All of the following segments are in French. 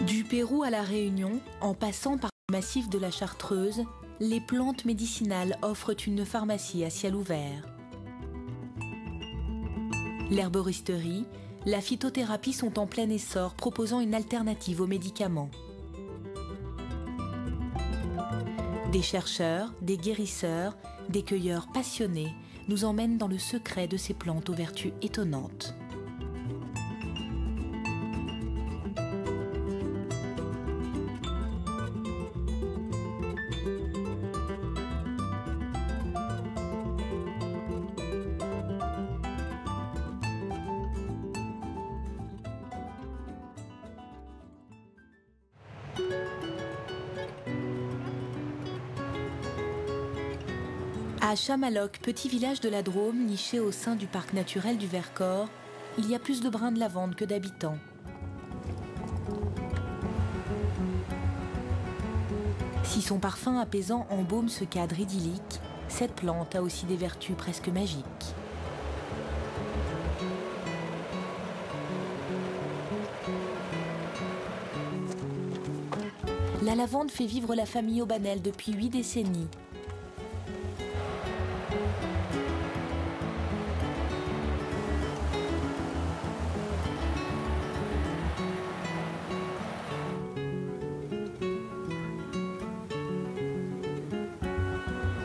Du Pérou à la Réunion, en passant par le massif de la Chartreuse, les plantes médicinales offrent une pharmacie à ciel ouvert. L'herboristerie, la phytothérapie sont en plein essor, proposant une alternative aux médicaments. Des chercheurs, des guérisseurs, des cueilleurs passionnés nous emmènent dans le secret de ces plantes aux vertus étonnantes. À Chamaloc, petit village de la Drôme niché au sein du parc naturel du Vercors, il y a plus de brins de lavande que d'habitants. Si son parfum apaisant embaume ce cadre idyllique, cette plante a aussi des vertus presque magiques. La lavande fait vivre la famille Aubanel depuis 8 décennies.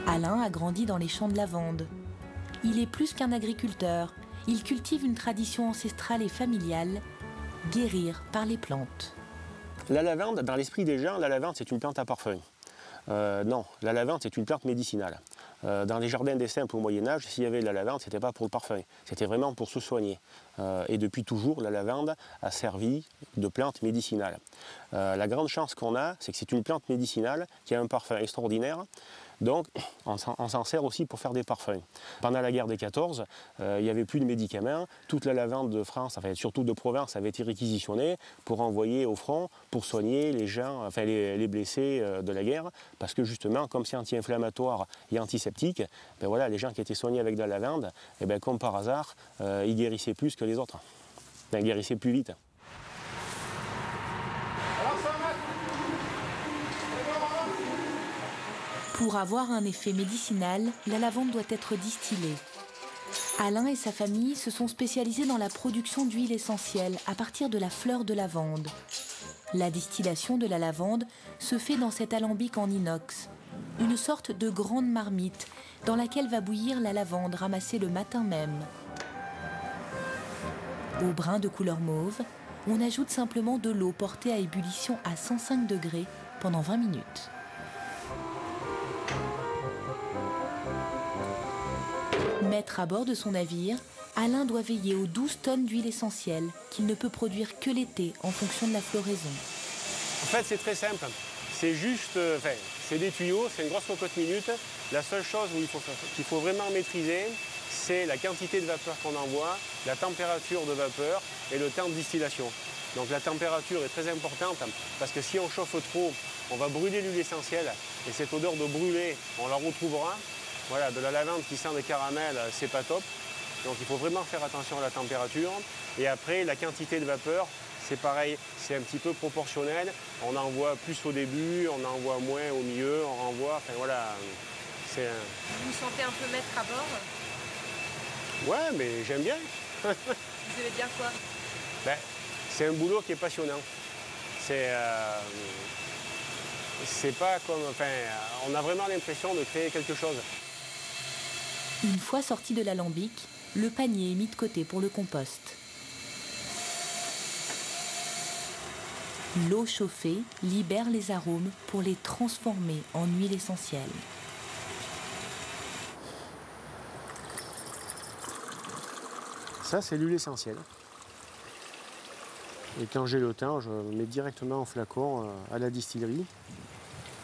Alain a grandi dans les champs de lavande. Il est plus qu'un agriculteur, il cultive une tradition ancestrale et familiale, guérir par les plantes. La lavande, dans l'esprit des gens, la lavande c'est une plante à parfum. Non, la lavande c'est une plante médicinale. Dans les jardins des simples au Moyen-Âge, s'il y avait de la lavande, ce n'était pas pour le parfum, c'était vraiment pour se soigner. Et depuis toujours, la lavande a servi de plante médicinale. La grande chance qu'on a, c'est que c'est une plante médicinale qui a un parfum extraordinaire. Donc, on s'en sert aussi pour faire des parfums. Pendant la guerre des 14, il n'y avait plus de médicaments. Toute la lavande de France, enfin surtout de Provence, avait été réquisitionnée pour envoyer au front, pour soigner les gens, enfin les blessés de la guerre. Parce que justement, comme c'est anti-inflammatoire et antiseptique, ben voilà, les gens qui étaient soignés avec de la lavande, eh ben, comme par hasard, ils guérissaient plus que les autres. Ils guérissaient plus vite. Pour avoir un effet médicinal, la lavande doit être distillée. Alain et sa famille se sont spécialisés dans la production d'huile essentielle à partir de la fleur de lavande. La distillation de la lavande se fait dans cet alambic en inox, une sorte de grande marmite dans laquelle va bouillir la lavande ramassée le matin même. Au brin de couleur mauve, on ajoute simplement de l'eau portée à ébullition à 105 degrés pendant 20 minutes. Maître à bord de son navire, Alain doit veiller aux 12 tonnes d'huile essentielle qu'il ne peut produire que l'été en fonction de la floraison. En fait, c'est très simple. C'est juste, c'est des tuyaux, c'est une grosse cocotte minute. La seule chose qu'il faut vraiment maîtriser, c'est la quantité de vapeur qu'on envoie, la température de vapeur et le temps de distillation. Donc la température est très importante parce que si on chauffe trop, on va brûler l'huile essentielle et cette odeur de brûlé, on la retrouvera. Voilà, de la lavande qui sent le caramel, c'est pas top. Donc il faut vraiment faire attention à la température. Et après, la quantité de vapeur, c'est pareil, c'est un petit peu proportionnel. On envoie plus au début, on envoie moins au milieu, on renvoie, enfin voilà. Vous vous sentez un peu maître à bord? Ouais, mais j'aime bien. Vous aimez bien quoi? Ben, c'est un boulot qui est passionnant. C'est pas comme, on a vraiment l'impression de créer quelque chose. Une fois sorti de l'alambic, le panier est mis de côté pour le compost. L'eau chauffée libère les arômes pour les transformer en huile essentielle. Ça, c'est l'huile essentielle. Et quand j'ai le temps, je mets directement en flacon à la distillerie.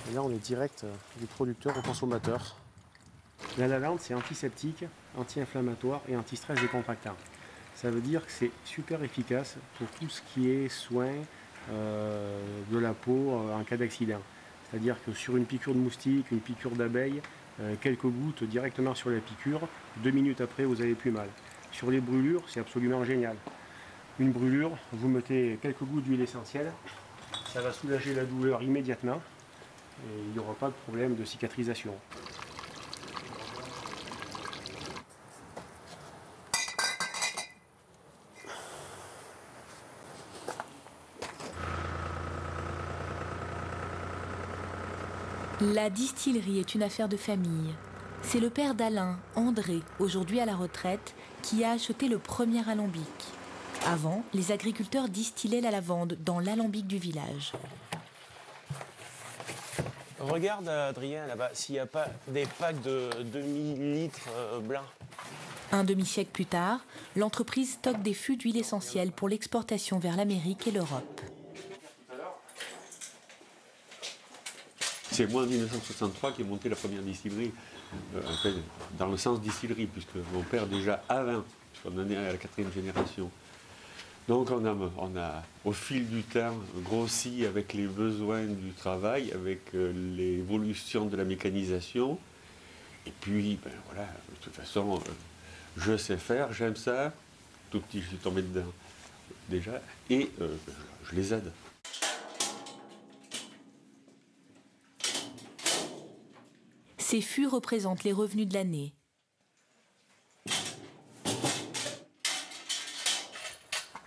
Et là, on est direct du producteur au consommateur. La lavande, c'est antiseptique, anti-inflammatoire et anti-stress décontractant. Ça veut dire que c'est super efficace pour tout ce qui est soin de la peau en cas d'accident. C'est-à-dire que sur une piqûre de moustique, une piqûre d'abeille, quelques gouttes directement sur la piqûre, 2 minutes après, vous n'avez plus mal. Sur les brûlures, c'est absolument génial. Une brûlure, vous mettez quelques gouttes d'huile essentielle Ça va soulager la douleur immédiatement et il n'y aura pas de problème de cicatrisation. La distillerie est une affaire de famille. C'est le père d'Alain, André, aujourd'hui à la retraite, qui a acheté le premier alambic. Avant, les agriculteurs distillaient la lavande dans l'alambic du village. Regarde, Adrien, là-bas, s'il n'y a pas des packs de 2000 litres blancs. Un demi-siècle plus tard, l'entreprise stocke des fûts d'huile essentielle pour l'exportation vers l'Amérique et l'Europe. C'est moi en 1963 qui ai monté la première distillerie, dans le sens distillerie, puisque mon père déjà avant, puisqu'on en est à la 4e génération. Donc on a au fil du temps grossi avec les besoins du travail, avec l'évolution de la mécanisation. Et puis, ben voilà, de toute façon, je sais faire, j'aime ça. Tout petit, je suis tombé dedans déjà, et je les aide. Ces fûts représentent les revenus de l'année.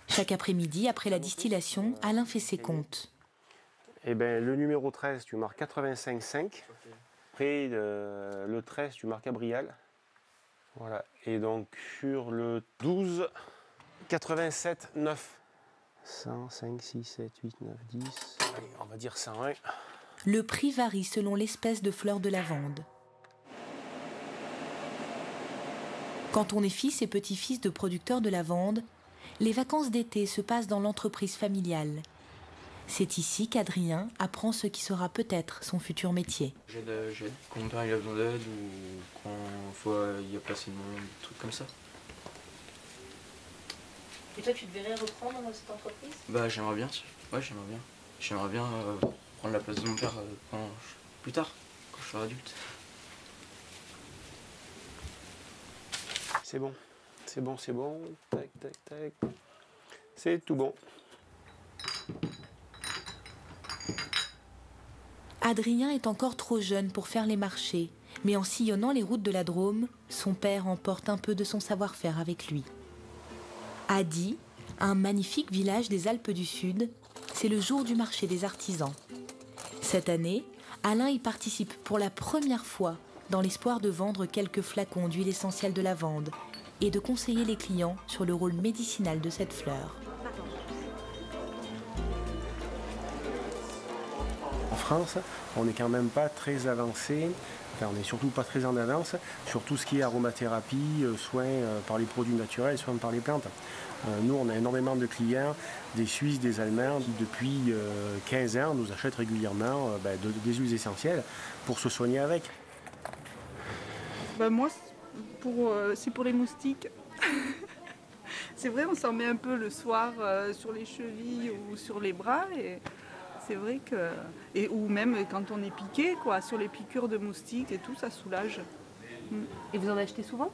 Chaque après-midi, après la distillation, Alain fait ses comptes. Eh ben, le numéro 13, tu marques 85,5. Après, le 13, tu marques Abrial. Voilà. Et donc, sur le 12, 87,9. 100, 5, 6, 7, 8, 9, 10. Allez, on va dire 101. Le prix varie selon l'espèce de fleur de lavande. Quand on est fils et petit-fils de producteurs de lavande, les vacances d'été se passent dans l'entreprise familiale. C'est ici qu'Adrien apprend ce qui sera peut-être son futur métier. J'aide quand mon père il a besoin d'aide ou quand il y a placé de monde, des trucs comme ça. Et toi, tu te verrais reprendre dans cette entreprise? Bah j'aimerais bien, ouais j'aimerais bien. J'aimerais bien prendre la place de mon père plus tard, quand je serai adulte. C'est bon, c'est bon, c'est bon. Tac, tac, tac. C'est tout bon. Adrien est encore trop jeune pour faire les marchés, mais en sillonnant les routes de la Drôme, son père emporte un peu de son savoir-faire avec lui. À Die, un magnifique village des Alpes du Sud, c'est le jour du marché des artisans. Cette année, Alain y participe pour la première fois dans l'espoir de vendre quelques flacons d'huile essentielle de lavande et de conseiller les clients sur le rôle médicinal de cette fleur. En France, on n'est quand même pas très avancé, enfin, on n'est surtout pas très en avance sur tout ce qui est aromathérapie, soins par les produits naturels, soins par les plantes. Nous, on a énormément de clients, des Suisses, des Allemands, qui depuis 15 ans nous achètent régulièrement des huiles essentielles pour se soigner avec. Moi, c'est pour les moustiques. C'est vrai, on s'en met un peu le soir sur les chevilles ou sur les bras. Et c'est vrai que... ou même quand on est piqué, quoi, sur les piqûres de moustiques et tout, ça soulage. Et vous en achetez souvent?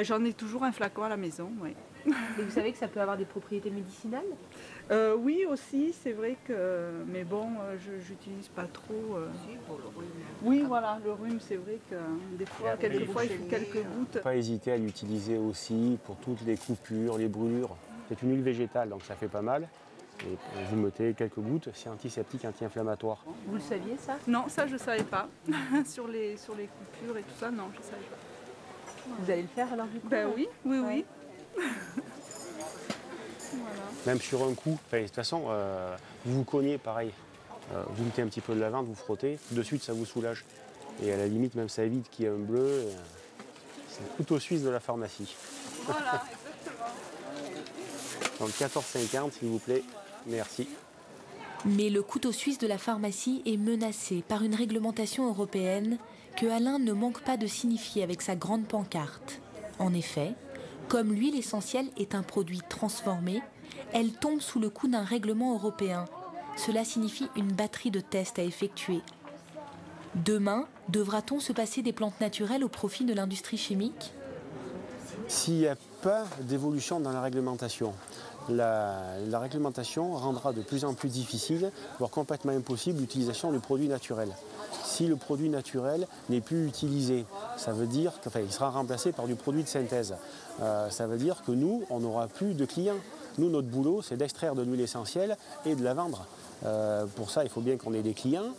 J'en ai toujours un flacon à la maison, oui. Et vous savez que ça peut avoir des propriétés médicinales? Oui, aussi, c'est vrai que... Mais bon, je n'utilise pas trop... Pour le rhume. Oui, voilà, le rhume, c'est vrai que des fois, quelquefois, il faut quelques gouttes. Pas hésiter à l'utiliser aussi pour toutes les coupures, les brûlures. C'est une huile végétale, donc ça fait pas mal. Et vous mettez quelques gouttes, c'est antiseptique, anti-inflammatoire. Vous le saviez, ça? Non, ça, je ne savais pas. sur les coupures et tout ça, non, je ne savais pas. Vous allez le faire alors du coup? Oui, oui, Ouais. oui. Voilà. Même sur un coup, de toute façon, vous vous cognez pareil. Vous mettez un petit peu de lavande, vous frottez, de suite ça vous soulage. Et à la limite, même ça évite qu'il y ait un bleu. C'est le couteau suisse de la pharmacie. Voilà, exactement. Donc 14,50 s'il vous plaît, merci. Mais le couteau suisse de la pharmacie est menacé par une réglementation européenne que Alain ne manque pas de signifier avec sa grande pancarte. En effet, comme l'huile essentielle est un produit transformé, elle tombe sous le coup d'un règlement européen. Cela signifie une batterie de tests à effectuer. Demain, devra-t-on se passer des plantes naturelles au profit de l'industrie chimique? S'il n'y a pas d'évolution dans la réglementation, la réglementation rendra de plus en plus difficile, voire complètement impossible, l'utilisation du produit naturel. Si le produit naturel n'est plus utilisé, ça veut dire qu'il sera remplacé par du produit de synthèse. Ça veut dire que nous, on n'aura plus de clients. Nous, notre boulot, c'est d'extraire de l'huile essentielle et de la vendre. Pour ça, il faut bien qu'on ait des clients.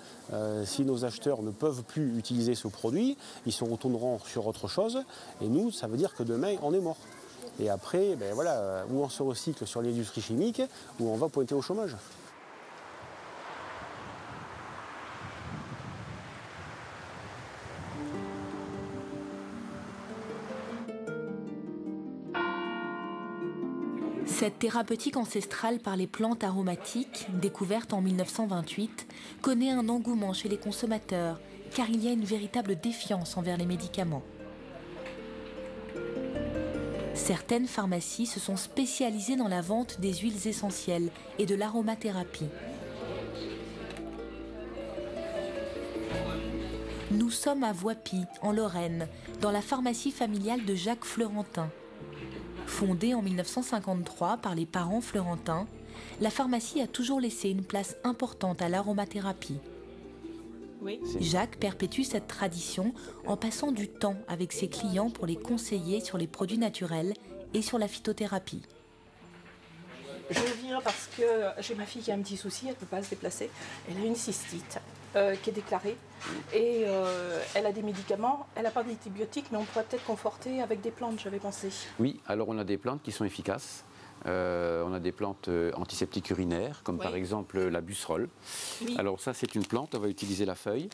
Si nos acheteurs ne peuvent plus utiliser ce produit, ils se retourneront sur autre chose. Et nous, ça veut dire que demain, on est mort. Et après, ben voilà, où on se recycle sur l'industrie chimique, où on va pointer au chômage. Cette thérapeutique ancestrale par les plantes aromatiques, découverte en 1928, connaît un engouement chez les consommateurs, car il y a une véritable défiance envers les médicaments. Certaines pharmacies se sont spécialisées dans la vente des huiles essentielles et de l'aromathérapie. Nous sommes à Voipy, en Lorraine, dans la pharmacie familiale de Jacques Florentin. Fondée en 1953 par les parents florentins, la pharmacie a toujours laissé une place importante à l'aromathérapie. Oui. Jacques perpétue cette tradition en passant du temps avec ses clients pour les conseiller sur les produits naturels et sur la phytothérapie. Je viens parce que j'ai ma fille qui a un petit souci, elle ne peut pas se déplacer. Elle a une cystite qui est déclarée et elle a des médicaments. Elle n'a pas d'antibiotiques, mais on pourrait peut-être conforter avec des plantes, j'avais pensé. Oui, alors on a des plantes qui sont efficaces. On a des plantes antiseptiques urinaires, comme par exemple la busserole. Oui. Alors ça, c'est une plante, on va utiliser la feuille.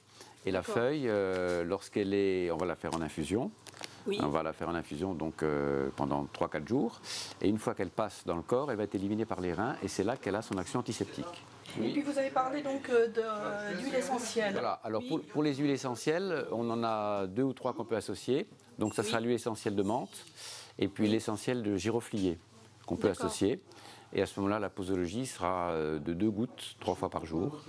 Et la feuille, lorsqu'elle est... On va la faire en infusion. Oui. On va la faire en infusion donc, pendant 3-4 jours. Et une fois qu'elle passe dans le corps, elle va être éliminée par les reins. Et c'est là qu'elle a son action antiseptique. Et puis vous avez parlé donc d'huile essentielle. Voilà, alors pour les huiles essentielles, on en a 2 ou 3 qu'on peut associer. Donc ça sera l'huile essentielle de menthe et puis l'essentiel de giroflier qu'on peut associer. Et à ce moment-là, la posologie sera de 2 gouttes 3 fois par jour.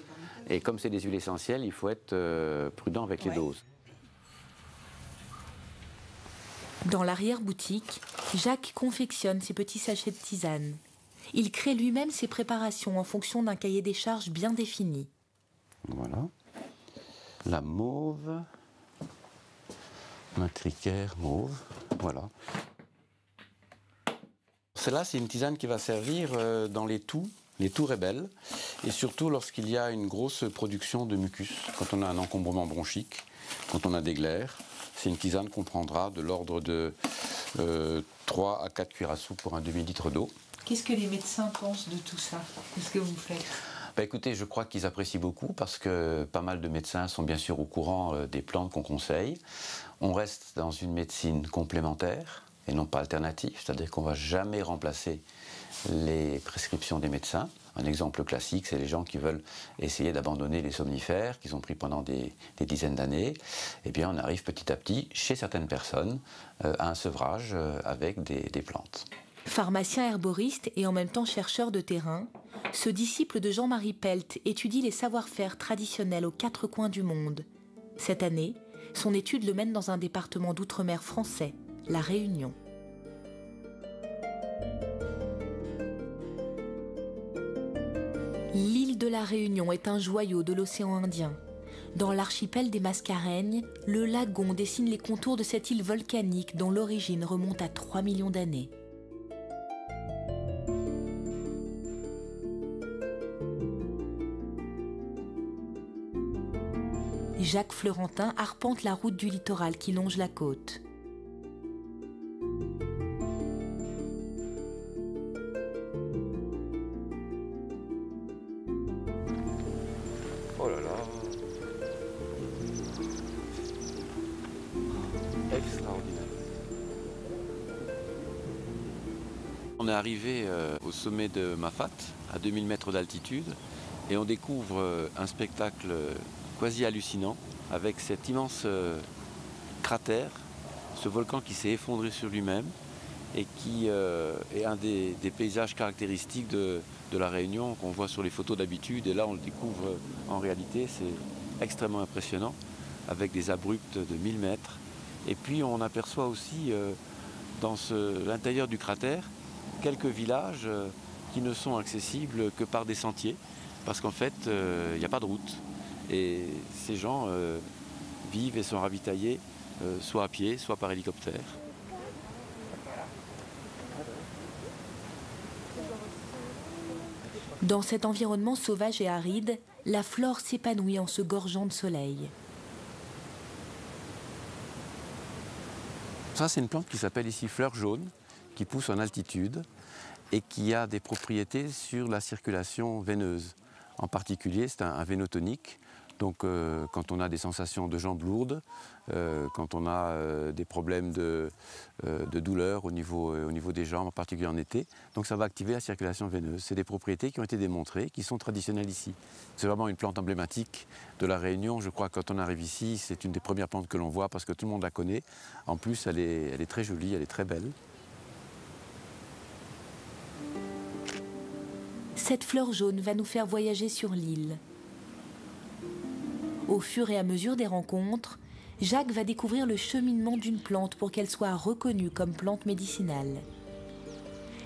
Et comme c'est des huiles essentielles, il faut être prudent avec les doses. Dans l'arrière-boutique, Jacques confectionne ses petits sachets de tisane. Il crée lui-même ses préparations en fonction d'un cahier des charges bien défini. Voilà. La mauve, matricaire mauve, voilà. Celle-là, c'est une tisane qui va servir dans les toux rebelles, et surtout lorsqu'il y a une grosse production de mucus, quand on a un encombrement bronchique, quand on a des glaires. C'est une tisane qu'on prendra de l'ordre de 3 à 4 cuillères à soupe pour un demi-litre d'eau. Qu'est-ce que les médecins pensent de tout ça? Qu'est-ce que vous faites? Écoutez, je crois qu'ils apprécient beaucoup parce que pas mal de médecins sont bien sûr au courant des plantes qu'on conseille. On reste dans une médecine complémentaire et non pas alternative, c'est-à-dire qu'on ne va jamais remplacer les prescriptions des médecins. Un exemple classique, c'est les gens qui veulent essayer d'abandonner les somnifères qu'ils ont pris pendant des dizaines d'années. Eh bien, on arrive petit à petit, chez certaines personnes, à un sevrage avec des plantes. Pharmacien herboriste et en même temps chercheur de terrain, ce disciple de Jean-Marie Pelt étudie les savoir-faire traditionnels aux 4 coins du monde. Cette année, son étude le mène dans un département d'outre-mer français, la Réunion. L'île de la Réunion est un joyau de l'océan Indien. Dans l'archipel des Mascareignes, le lagon dessine les contours de cette île volcanique dont l'origine remonte à 3 millions d'années. Jacques Florentin arpente la route du littoral qui longe la côte. Oh là là! Extraordinaire! On est arrivé au sommet de Mafat, à 2000 mètres d'altitude, et on découvre un spectacle quasi hallucinant, avec cet immense cratère, ce volcan qui s'est effondré sur lui-même et qui est un des paysages caractéristiques de la Réunion qu'on voit sur les photos d'habitude. Et là, on le découvre en réalité, c'est extrêmement impressionnant, avec des abrupts de 1000 mètres. Et puis, on aperçoit aussi dans l'intérieur du cratère quelques villages qui ne sont accessibles que par des sentiers, parce qu'en fait, il n'y a pas de route. Et ces gens vivent et sont ravitaillés soit à pied, soit par hélicoptère. Dans cet environnement sauvage et aride, la flore s'épanouit en se gorgeant de soleil. Ça, c'est une plante qui s'appelle ici fleur jaune, qui pousse en altitude et qui a des propriétés sur la circulation veineuse. En particulier, c'est un vénotonique. Donc, quand on a des sensations de jambes lourdes, quand on a des problèmes de douleur au niveau des jambes, en particulier en été, donc ça va activer la circulation veineuse. C'est des propriétés qui ont été démontrées, qui sont traditionnelles ici. C'est vraiment une plante emblématique de la Réunion. Je crois que quand on arrive ici, c'est une des premières plantes que l'on voit parce que tout le monde la connaît. En plus, elle est très jolie, elle est très belle. Cette fleur jaune va nous faire voyager sur l'île. Au fur et à mesure des rencontres, Jacques va découvrir le cheminement d'une plante pour qu'elle soit reconnue comme plante médicinale.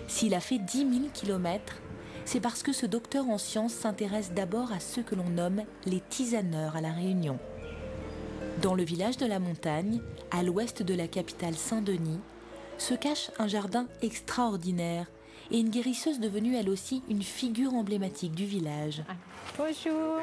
S'il a fait 10 000 kilomètres, c'est parce que ce docteur en sciences s'intéresse d'abord à ceux que l'on nomme les tisaneurs à La Réunion. Dans le village de la Montagne, à l'ouest de la capitale Saint-Denis, se cache un jardin extraordinaire et une guérisseuse devenue elle aussi une figure emblématique du village. Bonjour.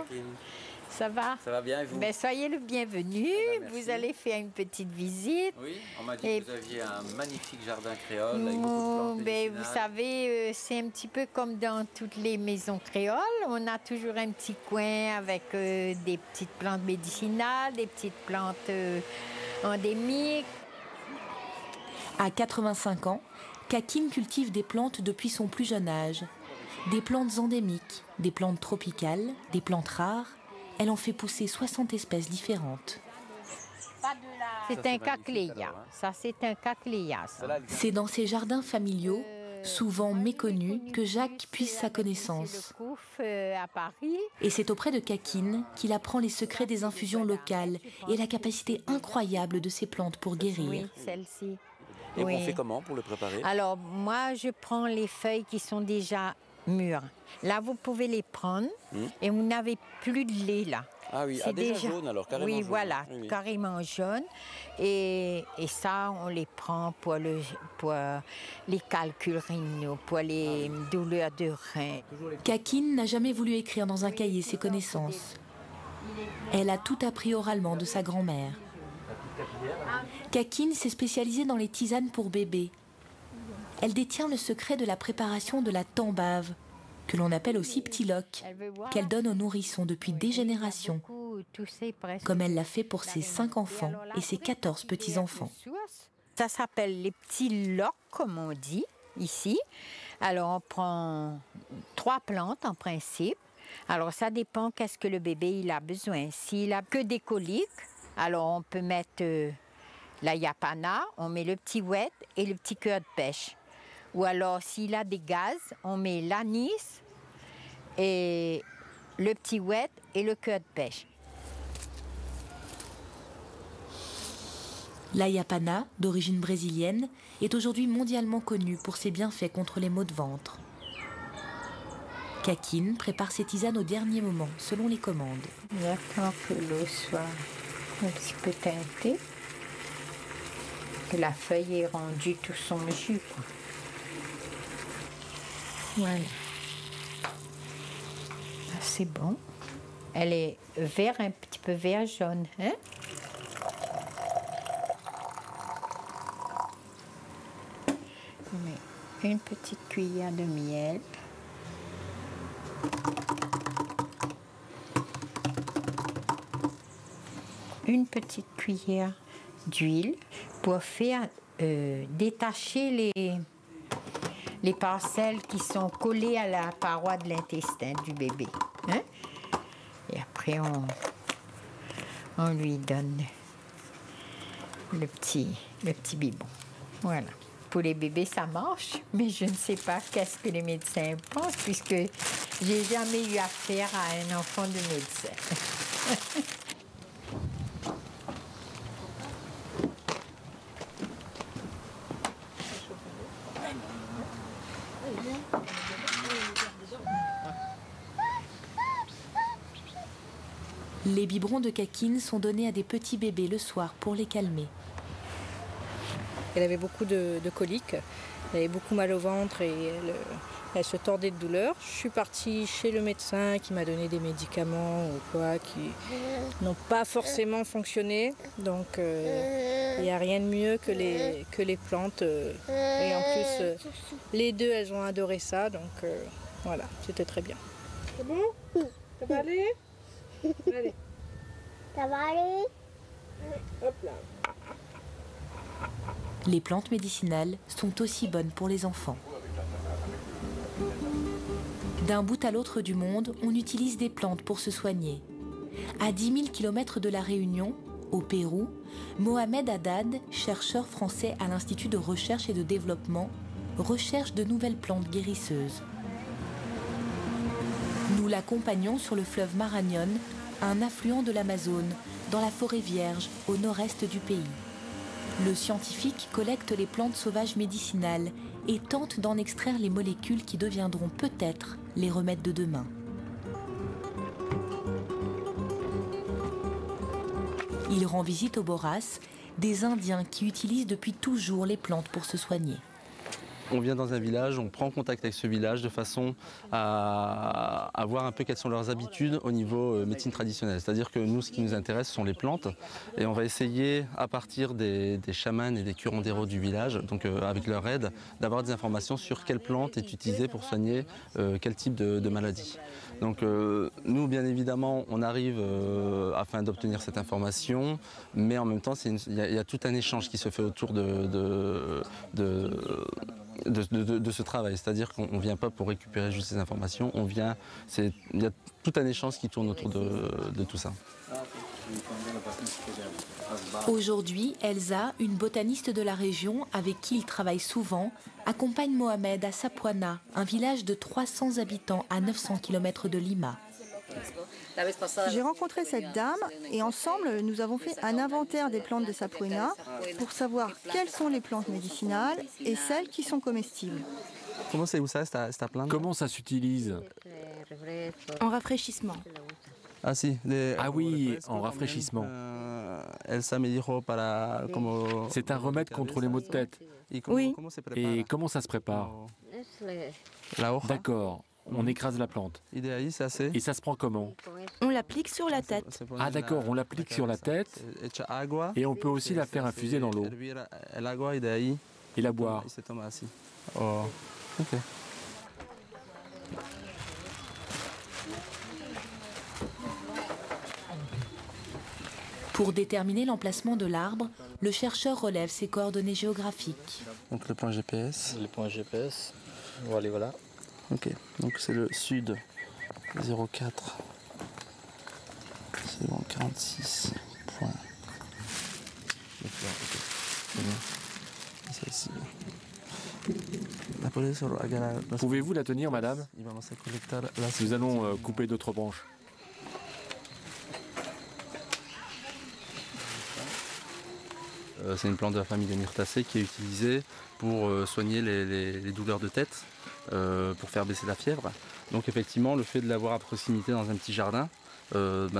Ça va? Ça va bien et vous? Ben, soyez le bienvenu, vous allez faire une petite visite. Oui, on m'a dit que vous aviez un magnifique jardin créole avec beaucoup de plantes médicinales. Vous savez, c'est un petit peu comme dans toutes les maisons créoles. On a toujours un petit coin avec des petites plantes médicinales, des petites plantes endémiques. À 85 ans, Kakine cultive des plantes depuis son plus jeune âge. Des plantes endémiques, des plantes tropicales, des plantes rares. Elle en fait pousser 60 espèces différentes. C'est un cattleya. Ça, c'est un cattleya. C'est dans ces jardins familiaux, souvent méconnus, que Jacques puise sa connaissance. À Paris. Et c'est auprès de Kakine qu'il apprend les secrets des infusions locales et la capacité incroyable de ces plantes pour guérir. Oui, celle-ci. Et on fait comment pour le préparer? Alors, moi, je prends les feuilles qui sont déjà mûres. Là, vous pouvez les prendre et vous n'avez plus de lait, là. Ah oui, déjà jaune alors, carrément oui, jaune. Voilà, Oui, carrément jaune. Et ça, on les prend pour les calculs rénaux, pour les douleurs de reins. Kakine n'a jamais voulu écrire dans un cahier ses connaissances. Elle a tout appris oralement de sa grand-mère. Kakine s'est spécialisée dans les tisanes pour bébés. Elle détient le secret de la préparation de la tambave, que l'on appelle aussi petit loc, qu'elle donne aux nourrissons depuis des générations, comme elle l'a fait pour ses 5 enfants et ses 14 petits-enfants. Ça s'appelle les petits locs, comme on dit ici. Alors, on prend 3 plantes en principe. Alors, ça dépend qu'est-ce que le bébé il a besoin. S'il a que des coliques, alors on peut mettre la yapana, on met le petit ouette et le petit cœur de pêche. Ou alors, s'il a des gaz, on met l'anis et le petit ouette et le cœur de pêche. L'ayapana, d'origine brésilienne, est aujourd'hui mondialement connue pour ses bienfaits contre les maux de ventre. Kakine prépare ses tisanes au dernier moment, selon les commandes. J'attends que l'eau soit un petit peu teintée, que la feuille ait rendu tout son jus, quoi. Voilà. C'est bon. Elle est vert, un petit peu vert jaune, hein? On met une petite cuillère de miel. Une petite cuillère d'huile pour faire détacher les parcelles qui sont collées à la paroi de l'intestin du bébé. Hein? Et après, on lui donne le petit biberon. Voilà. Pour les bébés, ça marche, mais je ne sais pas qu'est-ce que les médecins pensent, puisque j'ai jamais eu affaire à un enfant de médecin. Les biberons de Kakine sont donnés à des petits bébés le soir pour les calmer. Elle avait beaucoup de coliques, elle avait beaucoup mal au ventre et elle se tordait de douleur. Je suis partie chez le médecin qui m'a donné des médicaments ou quoi qui n'ont pas forcément fonctionné. Donc il n'y a rien de mieux que les plantes. Et en plus, les deux, elles ont adoré ça. Donc voilà, c'était très bien. C'est bon? Ça va aller? Allez. Ça va aller? Hop là. Les plantes médicinales sont aussi bonnes pour les enfants. D'un bout à l'autre du monde, on utilise des plantes pour se soigner. À 10 000 km de la Réunion, au Pérou, Mohamed Haddad, chercheur français à l'Institut de recherche et de développement, recherche de nouvelles plantes guérisseuses. Nous l'accompagnons sur le fleuve Marañón, un affluent de l'Amazone, dans la forêt vierge, au nord-est du pays. Le scientifique collecte les plantes sauvages médicinales et tente d'en extraire les molécules qui deviendront peut-être les remèdes de demain. Il rend visite aux Boras, des Indiens qui utilisent depuis toujours les plantes pour se soigner. On vient dans un village, on prend contact avec ce village de façon à voir un peu quelles sont leurs habitudes au niveau médecine traditionnelle. C'est-à-dire que nous, ce qui nous intéresse, ce sont les plantes. Et on va essayer, à partir des chamans et des curanderos du village, donc avec leur aide, d'avoir des informations sur quelle plante est utilisée pour soigner quel type de maladie. Donc nous, bien évidemment, on arrive afin d'obtenir cette information, mais en même temps, il y a tout un échange qui se fait autour de ce travail. C'est-à-dire qu'on ne vient pas pour récupérer juste ces informations, il y a tout un échange qui tourne autour de tout ça. Aujourd'hui, Elsa, une botaniste de la région avec qui il travaille souvent, accompagne Mohamed à Sapuana, un village de 300 habitants à 900 km de Lima. J'ai rencontré cette dame et ensemble nous avons fait un inventaire des plantes de Sapuana pour savoir quelles sont les plantes médicinales et celles qui sont comestibles. Comment c'est ça, cette plante? Comment ça s'utilise? En rafraîchissement. Ah si. Ah oui, en rafraîchissement. C'est un remède contre les maux de tête. Oui. Et comment ça se prépare? D'accord. On écrase la plante. Et ça se prend comment? On l'applique sur la tête. Ah d'accord, on l'applique sur la tête et on peut aussi la faire infuser dans l'eau et la boire. Pour déterminer l'emplacement de l'arbre, le chercheur relève ses coordonnées géographiques. Donc le point GPS. Le point GPS, voilà. Ok, donc c'est le sud 04 46 point. Pouvez-vous la tenir, madame? Nous allons couper d'autres branches. C'est une plante de la famille des myrtacées qui est utilisée pour soigner les douleurs de tête, pour faire baisser la fièvre. Donc effectivement, le fait de l'avoir à proximité dans un petit jardin,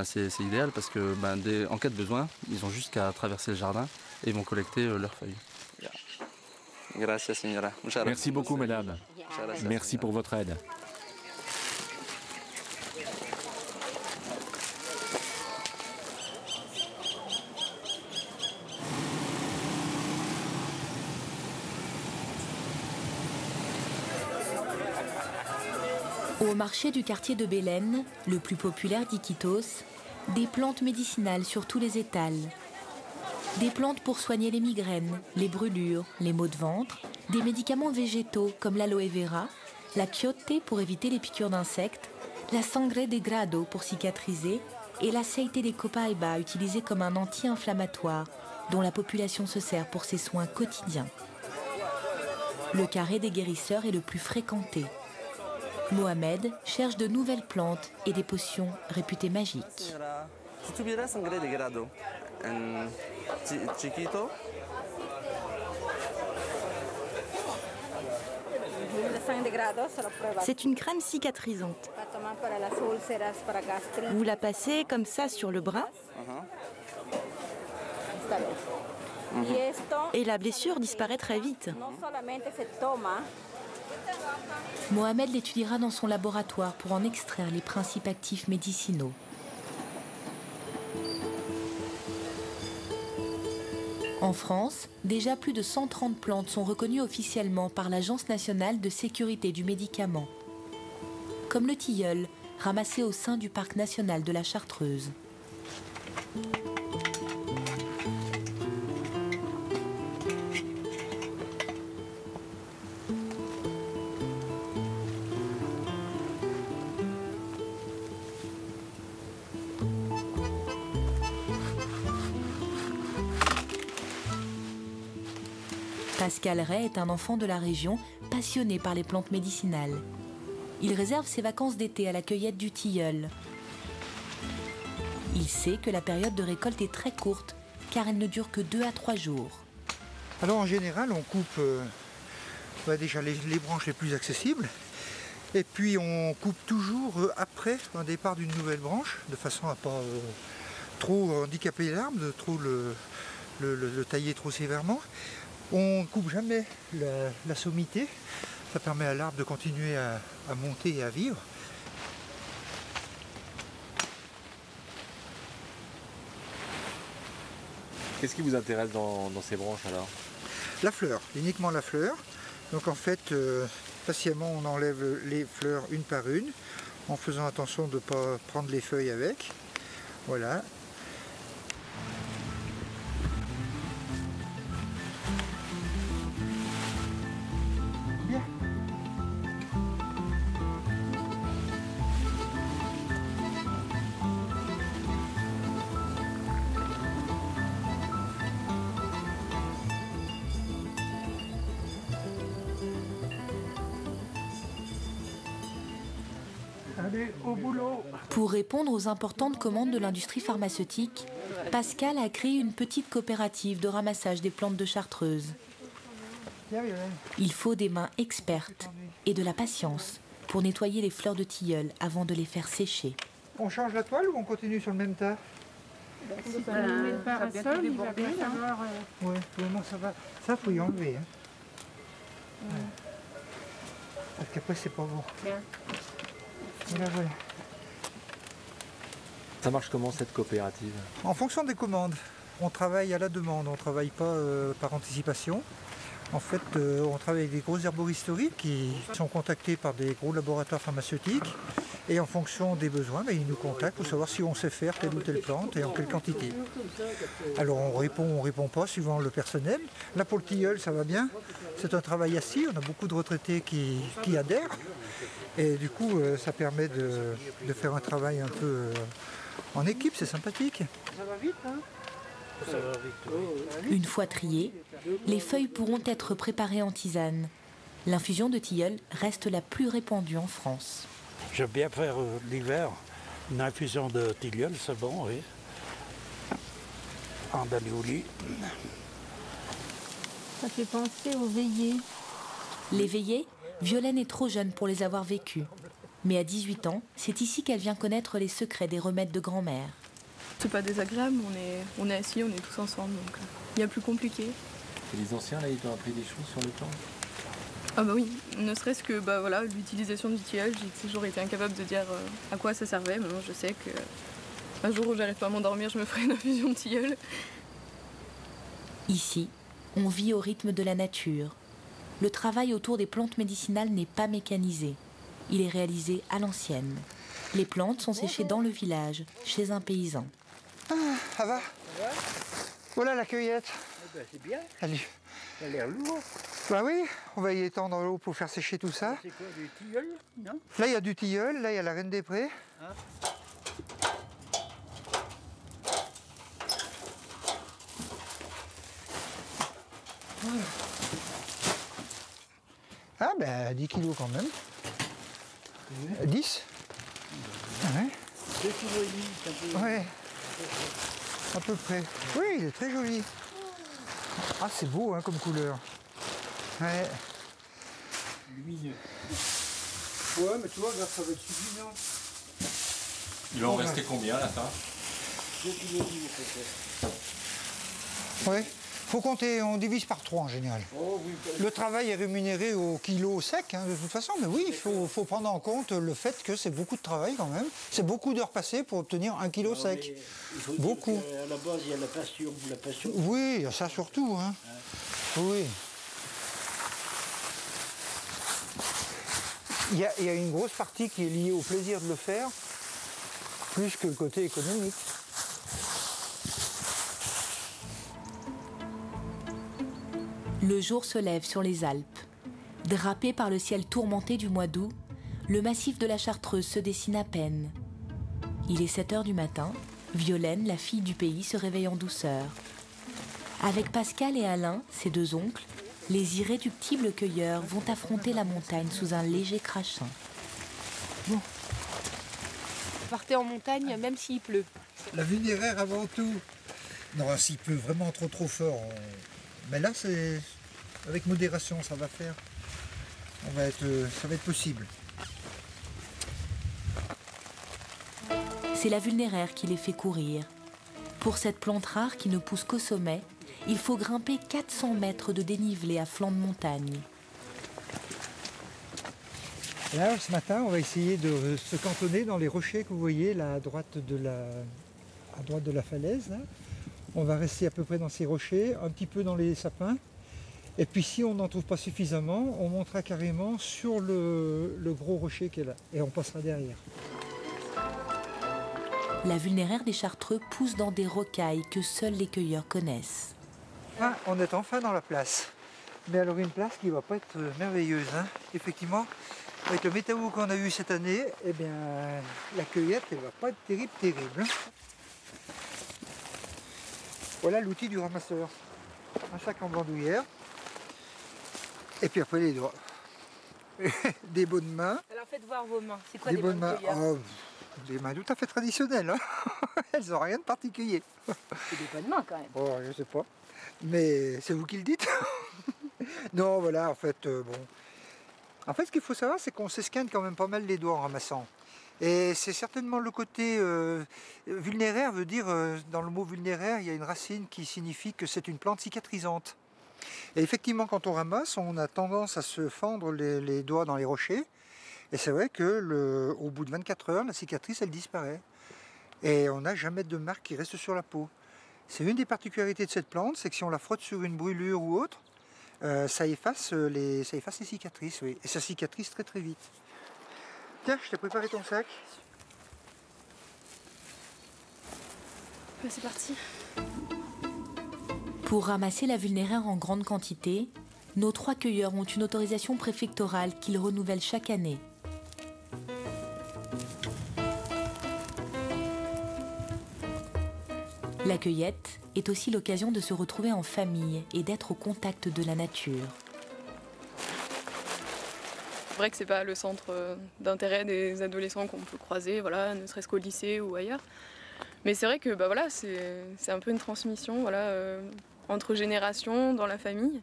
c'est idéal parce que en cas de besoin, ils ont juste qu'à traverser le jardin et ils vont collecter leurs feuilles. Merci beaucoup, madame. Merci pour votre aide. Au marché du quartier de Belén, le plus populaire d'Iquitos, des plantes médicinales sur tous les étals. Des plantes pour soigner les migraines, les brûlures, les maux de ventre, des médicaments végétaux comme l'aloe vera, la quiote pour éviter les piqûres d'insectes, la sangre de grado pour cicatriser et l'aceite de copaiba utilisé comme un anti-inflammatoire dont la population se sert pour ses soins quotidiens. Le carré des guérisseurs est le plus fréquenté. Mohamed cherche de nouvelles plantes et des potions réputées magiques. Si tuviera sangre de grado chiquito, C'est une crème cicatrisante. Vous la passez comme ça sur le bras et la blessure disparaît très vite. Mohamed l'étudiera dans son laboratoire pour en extraire les principes actifs médicinaux. En France, déjà plus de 130 plantes sont reconnues officiellement par l'Agence nationale de sécurité du médicament, comme le tilleul, ramassé au sein du parc national de la Chartreuse. Pascal Ray est un enfant de la région, passionné par les plantes médicinales. Il réserve ses vacances d'été à la cueillette du tilleul. Il sait que la période de récolte est très courte, car elle ne dure que 2 à 3 jours. Alors en général, on coupe déjà les branches les plus accessibles, et puis on coupe toujours après un départ d'une nouvelle branche, de façon à ne pas trop handicaper l'arbre, de trop le tailler trop sévèrement. On ne coupe jamais la sommité, ça permet à l'arbre de continuer à monter et à vivre. Qu'est-ce qui vous intéresse dans ces branches alors? La fleur, uniquement la fleur. Donc en fait, patiemment on enlève les fleurs une par une, en faisant attention de ne pas prendre les feuilles avec. Voilà. Bien. Allez, au boulot. Pour répondre aux importantes commandes de l'industrie pharmaceutique, Pascal a créé une petite coopérative de ramassage des plantes de Chartreuse. Il faut des mains expertes et de la patience pour nettoyer les fleurs de tilleul avant de les faire sécher. On change la toile ou on continue sur le même tas? Si on met le parasol, il va bien savoir. Oui, vraiment ça va. Ça, faut y enlever. Hein. Ouais. Parce qu'après, c'est pas bon. Voilà, voilà. Ça marche comment cette coopérative? En fonction des commandes. On travaille à la demande, on ne travaille pas par anticipation. En fait, on travaille avec des gros herboristeries qui sont contactés par des gros laboratoires pharmaceutiques. Et en fonction des besoins, ils nous contactent pour savoir si on sait faire telle ou telle plante et en quelle quantité. Alors on répond pas suivant le personnel. Là pour le tilleul, ça va bien. C'est un travail assis, on a beaucoup de retraités qui adhèrent. Et du coup, ça permet de faire un travail un peu en équipe, c'est sympathique. Ça va vite, hein? Ça va vite. Une fois triées, les feuilles pourront être préparées en tisane. L'infusion de tilleul reste la plus répandue en France. J'aime bien faire l'hiver une infusion de tilleul, c'est bon, oui. En alioli. Ça fait penser aux veillées. Les veillées, Violaine est trop jeune pour les avoir vécues. Mais à 18 ans, c'est ici qu'elle vient connaître les secrets des remèdes de grand-mère. C'est pas désagréable, on est assis, on est tous ensemble, donc il y a plus compliqué. Et les anciens, là, ils ont appris des choses sur le plan? Ah bah oui, ne serait-ce que voilà, l'utilisation du tilleul, j'ai toujours été incapable de dire à quoi ça servait. Maintenant je sais que un jour où j'arrive pas à m'endormir, je me ferai une infusion de tilleul. Ici, on vit au rythme de la nature. Le travail autour des plantes médicinales n'est pas mécanisé. Il est réalisé à l'ancienne. Les plantes sont séchées dans le village, chez un paysan. Ah, ça va? Voilà la cueillette. C'est bien. Allez. Ça a l'air lourd. Bah oui, on va y étendre l'eau pour faire sécher tout ça. C'est quoi, du tilleul, non? Là, il y a du tilleul, là, il y a la reine des prés. Hein? Ah ben 10 kilos quand même. 10? Ouais. 2,5 kg. Ouais. À peu près. Oui, il est très joli. Ah, c'est beau hein, comme couleur. Ouais. lumineux. Ouais, mais tu vois, là, ça va être suffisant. Il va en rester combien à la fin? 2,5 kg peut-être. Ouais, faut compter, on divise par 3 en général. Oh, oui, le travail est rémunéré au kilo sec, hein, de toute façon, mais oui, il faut prendre en compte le fait que c'est beaucoup de travail quand même. C'est beaucoup d'heures passées pour obtenir 1 kilo sec. Il faut beaucoup. dire qu'à la base, il y a la passion. Oui, il y a ça surtout. Hein. Oui. Il y a une grosse partie qui est liée au plaisir de le faire, plus que le côté économique. Le jour se lève sur les Alpes. Drapé par le ciel tourmenté du mois d'août, le massif de la Chartreuse se dessine à peine. Il est 7 h du matin, Violaine, la fille du pays, se réveille en douceur. Avec Pascal et Alain, ses 2 oncles, les irréductibles cueilleurs vont affronter la montagne sous un léger crachin. Bon. Partez en montagne même s'il pleut. La vulnéraire avant tout. Non, s'il pleut vraiment trop fort. Mais là, c'est avec modération, ça va faire. Ça va être possible. C'est la vulnéraire qui les fait courir. Pour cette plante rare qui ne pousse qu'au sommet, il faut grimper 400 mètres de dénivelé à flanc de montagne. Là, ce matin, on va essayer de se cantonner dans les rochers que vous voyez là, à droite de la falaise. Là. On va rester à peu près dans ces rochers, un petit peu dans les sapins. Et puis si on n'en trouve pas suffisamment, on montera carrément sur le gros rocher qui est là. Et on passera derrière. La vulnéraire des Chartreux pousse dans des rocailles que seuls les cueilleurs connaissent. Ah, on est enfin dans la place. Mais alors une place qui ne va pas être merveilleuse. Hein. Effectivement, avec le météo qu'on a eu cette année, eh bien, la cueillette ne va pas être terrible. Voilà l'outil du ramasseur. Un sac en bandoulière. Et puis après les doigts. Des bonnes mains. Alors faites voir vos mains. C'est quoi des des bonnes bonnes mains? Des mains tout à fait traditionnelles. Hein. Elles n'ont rien de particulier. C'est des bonnes mains quand même. Oh, je sais pas. Mais c'est vous qui le dites. Non, voilà, en fait, bon. En fait, ce qu'il faut savoir, c'est qu'on s'esquinte quand même pas mal les doigts en ramassant. Et c'est certainement le côté vulnéraire, veut dire, dans le mot vulnéraire, il y a une racine qui signifie que c'est une plante cicatrisante. Et effectivement, quand on ramasse, on a tendance à se fendre les doigts dans les rochers. Et c'est vrai que au bout de 24 heures, la cicatrice, elle disparaît. Et on n'a jamais de marque qui reste sur la peau. C'est une des particularités de cette plante, c'est que si on la frotte sur une brûlure ou autre, ça efface les cicatrices, oui. Et ça cicatrise très vite. Tiens, je t'ai préparé ton sac. C'est parti. Pour ramasser la vulnéraire en grande quantité, nos 3 cueilleurs ont une autorisation préfectorale qu'ils renouvellent chaque année. La cueillette est aussi l'occasion de se retrouver en famille et d'être au contact de la nature. C'est vrai que c'est pas le centre d'intérêt des adolescents qu'on peut croiser, voilà, ne serait-ce qu'au lycée ou ailleurs. Mais c'est vrai que voilà, c'est un peu une transmission entre générations dans la famille.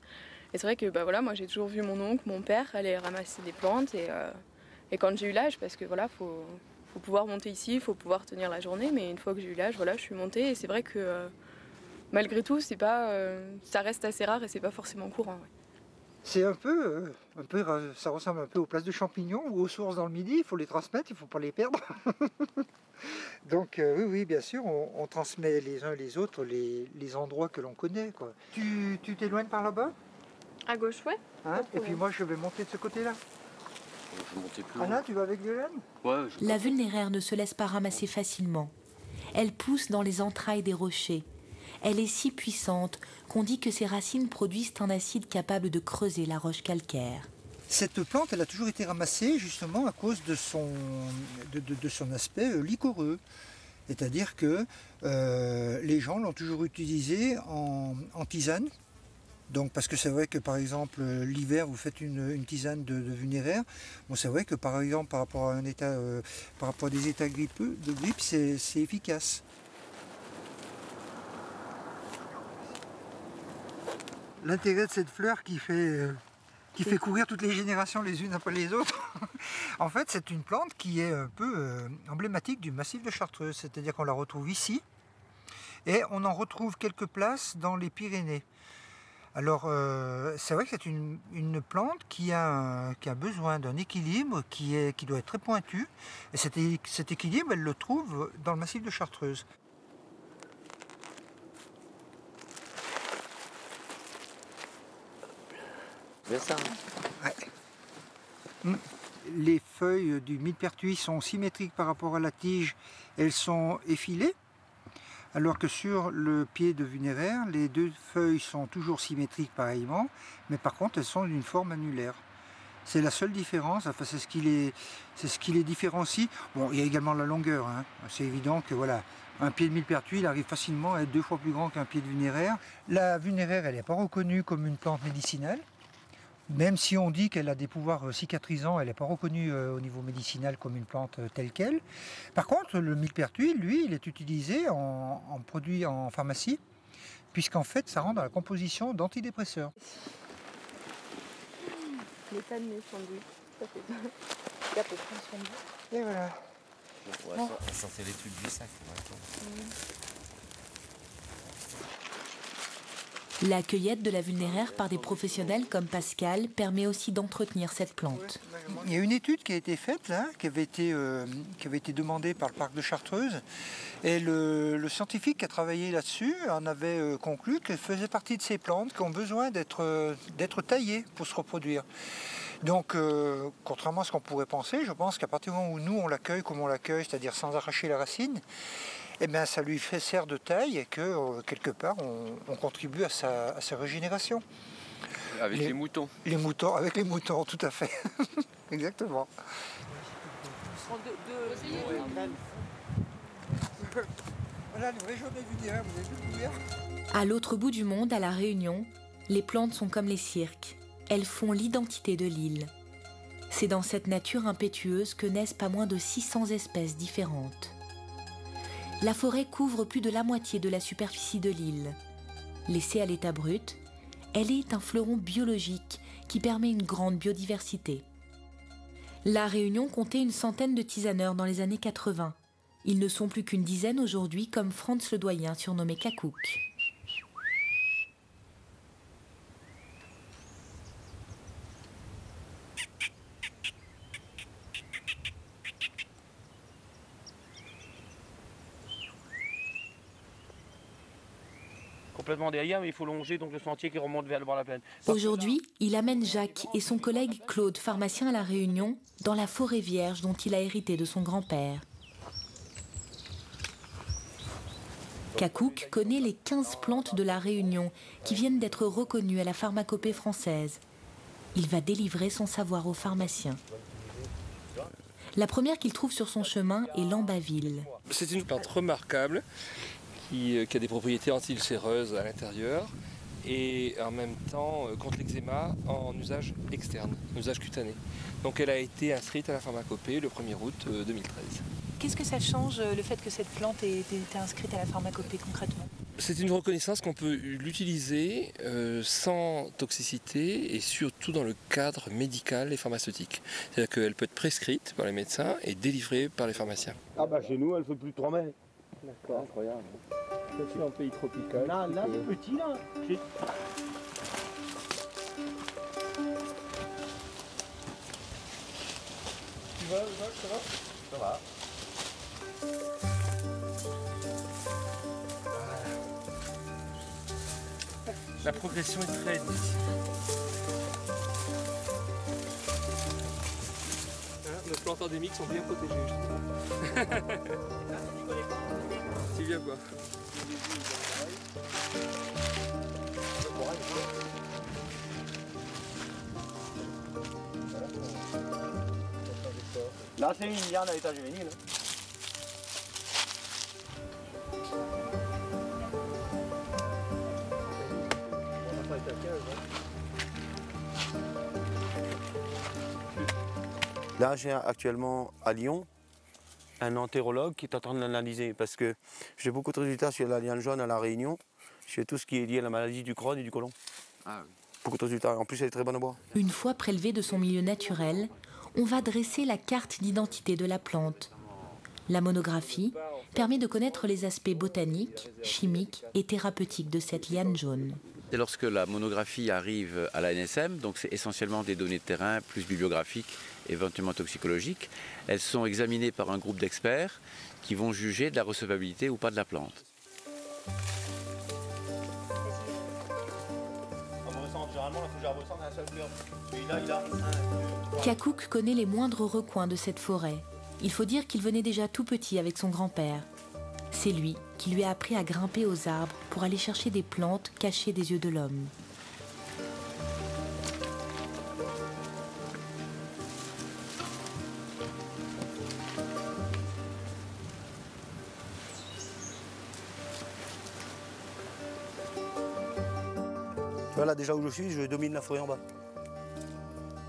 Et c'est vrai que voilà, moi j'ai toujours vu mon oncle, mon père aller ramasser des plantes. Et quand j'ai eu l'âge, parce que voilà, faut pouvoir monter ici, il faut pouvoir tenir la journée. Mais une fois que j'ai eu l'âge, voilà, je suis montée. Et c'est vrai que malgré tout, c'est pas, ça reste assez rare et c'est pas forcément courant. Ouais. C'est ça ressemble un peu aux places de champignons ou aux sources dans le Midi. Il faut les transmettre, il ne faut pas les perdre. Donc oui, bien sûr, on transmet les uns les autres les endroits que l'on connaît, quoi. Tu t'éloignes par là-bas? À gauche, ouais. Hein? Et puis moi, je vais monter de ce côté-là. Je vais monter plus haut. Anna, tu vas avec Violaine? Ouais. La vulnéraire ne se laisse pas ramasser facilement. Elle pousse dans les entrailles des rochers. Elle est si puissante qu'on dit que ses racines produisent un acide capable de creuser la roche calcaire. Cette plante, elle a toujours été ramassée justement à cause de son aspect liquoreux. C'est-à-dire que les gens l'ont toujours utilisée en tisane. Donc, parce que c'est vrai que par exemple l'hiver vous faites une tisane de vulnéraire. Bon, c'est vrai que par exemple par rapport à des états de grippe, c'est efficace. L'intérêt de cette fleur qui fait qui fait courir toutes les générations les unes après les autres. En fait, c'est une plante qui est un peu emblématique du massif de Chartreuse, c'est-à-dire qu'on la retrouve ici, et on en retrouve quelques places dans les Pyrénées. Alors, c'est vrai que c'est une plante qui a besoin d'un équilibre qui doit être très pointu. Et cet équilibre, elle le trouve dans le massif de Chartreuse. C'est ça. Ouais. Les feuilles du millepertuis sont symétriques par rapport à la tige. Elles sont effilées. Alors que sur le pied de Vunéraire, les deux feuilles sont toujours symétriques pareillement, mais par contre elles sont d'une forme annulaire. C'est la seule différence, enfin, c'est ce qui les différencie. Bon, il y a également la longueur, hein. C'est évident que voilà, un pied de millepertuis il arrive facilement à être 2 fois plus grand qu'un pied de Vunéraire. La Vunéraire, elle n'est pas reconnue comme une plante médicinale. Même si on dit qu'elle a des pouvoirs cicatrisants, elle n'est pas reconnue au niveau médicinal comme une plante telle qu'elle. Par contre, le millepertuis, lui, il est utilisé en produit en pharmacie, puisqu'en fait, ça rentre dans la composition d'antidépresseurs. L'état de mes sandwichs, ça fait à peu près un sandwich. Et voilà. Bon. Ça c'est les trucs du sac. La cueillette de la Vunéraire par des professionnels comme Pascal permet aussi d'entretenir cette plante. Il y a une étude qui a été faite, là, qui avait été demandée par le parc de Chartreuse. Et le scientifique qui a travaillé là-dessus en avait conclu qu'elle faisait partie de ces plantes qui ont besoin d'être taillées pour se reproduire. Donc, contrairement à ce qu'on pourrait penser, je pense qu'à partir du moment où nous on l'accueille comme on l'accueille, c'est-à-dire sans arracher la racine, eh bien, ça lui sert de taille et que, quelque part, on contribue à sa régénération. Avec les moutons. Les moutons, avec les moutons, tout à fait. Exactement. Voilà, une vraie journée Vunéraire, vous avez vu le couvert. À l'autre bout du monde, à La Réunion, les plantes sont comme les cirques. Elles font l'identité de l'île. C'est dans cette nature impétueuse que naissent pas moins de 600 espèces différentes. La forêt couvre plus de la moitié de la superficie de l'île. Laissée à l'état brut, elle est un fleuron biologique qui permet une grande biodiversité. La Réunion comptait une centaine de tisaneurs dans les années 80. Ils ne sont plus qu'une dizaine aujourd'hui, comme Franz le Doyen, surnommé Cacouk. Complètement derrière, mais il faut longer donc le sentier qui remonte vers le bord de la plaine. Aujourd'hui, il amène Jacques et son collègue Claude, pharmacien à La Réunion, dans la forêt vierge dont il a hérité de son grand-père. Cacouk connaît les 15 plantes de La Réunion qui viennent d'être reconnues à la pharmacopée française. Il va délivrer son savoir aux pharmaciens. La première qu'il trouve sur son chemin est l'ambaville. C'est une plante remarquable qui a des propriétés anti-ulcéreuses à l'intérieur et en même temps contre l'eczéma en usage externe, en usage cutané. Donc elle a été inscrite à la pharmacopée le 1er août 2013. Qu'est-ce que ça change le fait que cette plante ait été inscrite à la pharmacopée concrètement? C'est une reconnaissance qu'on peut l'utiliser sans toxicité et surtout dans le cadre médical et pharmaceutique. C'est-à-dire qu'elle peut être prescrite par les médecins et délivrée par les pharmaciens. Ah bah chez nous elle fait plus de 3 mètres. D'accord, incroyable. C'est un pays tropical. Là c'est petit là. Tu vas, ça va? Ça va. La progression est très difficile. Nos plantes endémiques sont bien protégées, je trouve. Tu viens quoi? Là c'est une liane à l'état juvénile. Là, j'ai actuellement à Lyon un entérologue qui est en train de l'analyser parce que j'ai beaucoup de résultats sur la liane jaune à La Réunion, sur tout ce qui est lié à la maladie du Crohn et du côlon. Ah oui. beaucoup de résultats. En plus, elle est très bonne à boire. Une fois prélevée de son milieu naturel, on va dresser la carte d'identité de la plante. La monographie permet de connaître les aspects botaniques, chimiques et thérapeutiques de cette liane jaune. Et lorsque la monographie arrive à l'ANSM, donc c'est essentiellement des données de terrain, plus bibliographiques, éventuellement toxicologiques, elles sont examinées par un groupe d'experts qui vont juger de la recevabilité ou pas de la plante. Kakouk connaît les moindres recoins de cette forêt. Il faut dire qu'il venait déjà tout petit avec son grand-père. C'est lui qui lui a appris à grimper aux arbres pour aller chercher des plantes cachées des yeux de l'homme. Tu vois là déjà où je suis, je domine la forêt en bas.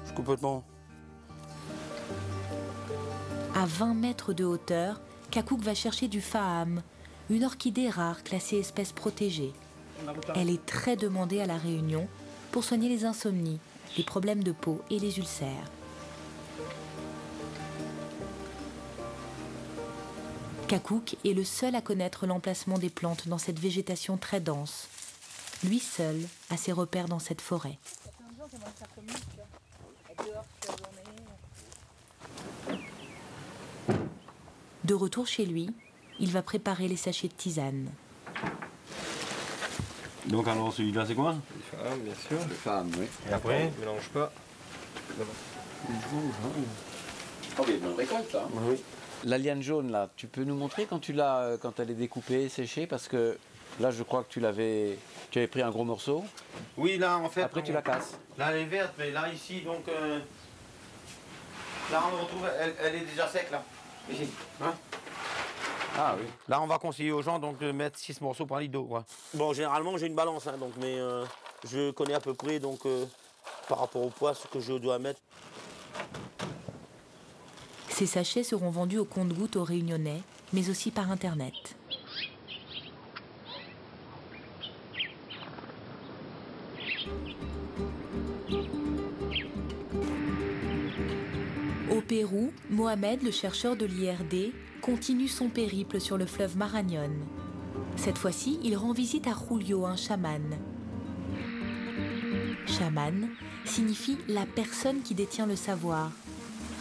Je suis complètement... À 20 mètres de hauteur, Kakouk va chercher du faham, une orchidée rare classée espèce protégée. Elle est très demandée à La Réunion pour soigner les insomnies, les problèmes de peau et les ulcères. Kakouk est le seul à connaître l'emplacement des plantes dans cette végétation très dense. Lui seul a ses repères dans cette forêt. De retour chez lui, il va préparer les sachets de tisane. Donc alors celui-là c'est quoi? Le faham, bien sûr. Le faham, oui. Et après on ne mélange pas. Oh, mais bonne récolte, là. Oui. La liane jaune, là, tu peux nous montrer quand elle est découpée, séchée? Parce que là, je crois que tu avais pris un gros morceau. Oui, là en fait... Après, tu la casses. Là elle est verte, mais là ici, donc... Là on le retrouve, elle est déjà sec là. Ici. Hein? Ah oui. Là on va conseiller aux gens donc, de mettre 6 morceaux par litre d'eau. Ouais. Bon, généralement j'ai une balance, hein, donc, mais je connais à peu près donc, par rapport au poids ce que je dois mettre. Ces sachets seront vendus au compte-gouttes aux Réunionnais, mais aussi par Internet. Au Pérou, Mohamed, le chercheur de l'IRD, continue son périple sur le fleuve Marañón. Cette fois-ci, il rend visite à Julio, un chaman. Chaman signifie la personne qui détient le savoir,